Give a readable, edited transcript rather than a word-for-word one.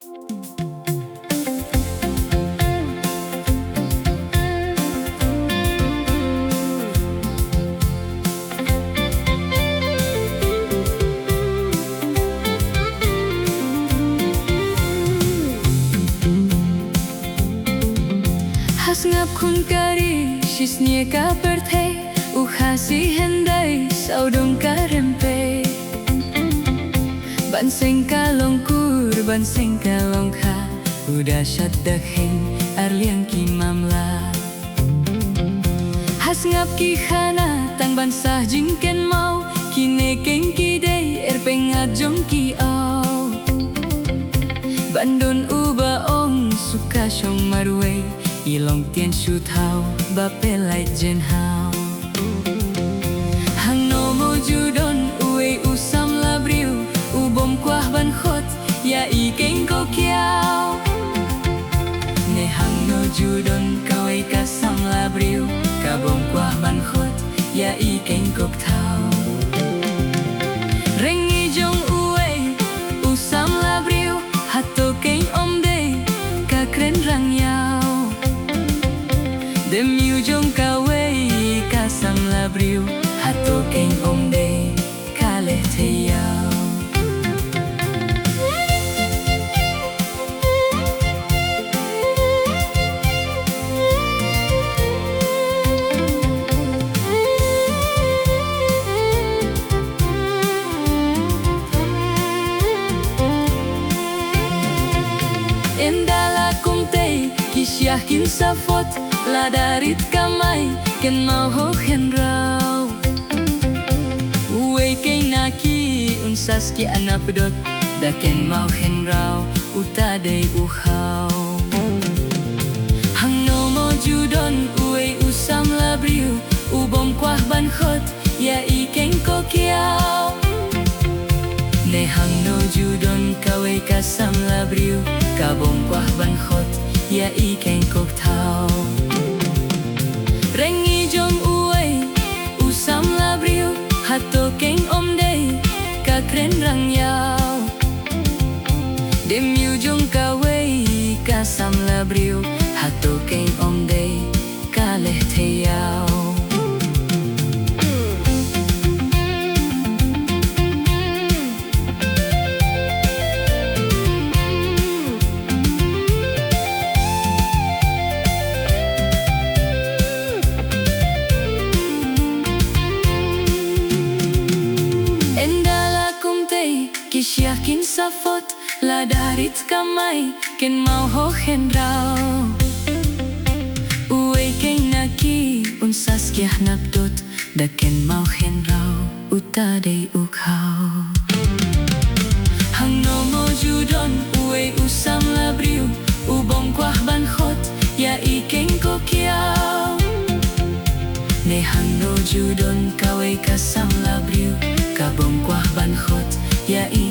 Has ngập khung kari shisnie ka perthe ukhasi hendai saudong karempe ban sengka longkur ban sengka longkha udah syaddak heng arliang ki mamla has ngap ki khana tang ban sah jingken mau kine keng ki dei erpengat jong ki au bandun uba ong suka shong marwei ilong tien shu thao ba pe lai jen hao hang no mo judon uwe usam labriu ubom kwah ban khot ya i keng ko kiao ne hang no judon kawai ka sam labriu ka bom kwah ban khot ya i keng ko thao rengi jong uwe usam labriu hato keng om de ka kren rang yao Dem yu jong ka wei ka sam labriu hato keng om de ka le te yao Endala kum te kisyah kim safot la darit kamai ken mau ho hen rau uwe keng naki unsas ki anapdot da ken mau hen rau uta dei uhau hang no mo judon uwe usam labriu ubom kwah ban khot ya i keng ko kiao ne hang no judon kawe ka sam labriu ka bom kwah ban khot ya i keng ko thao rengi jong uwe usam labriu hato keng om de ka kren rang yao dem yu jong ka wei ka sam labriu hato keng om de ka leh the yao Kisyah kin safot la darit kamai ken mau ho hen rau uwe keng naki unsas kiah napdot da ken mau hen rau uta dei ukhau hang no mo judon uwe usam labriu ubom kwah ban khot ya i keng ko kiao ne hang no judon kawe ka sam labriu ka bom kwah ban khot ya i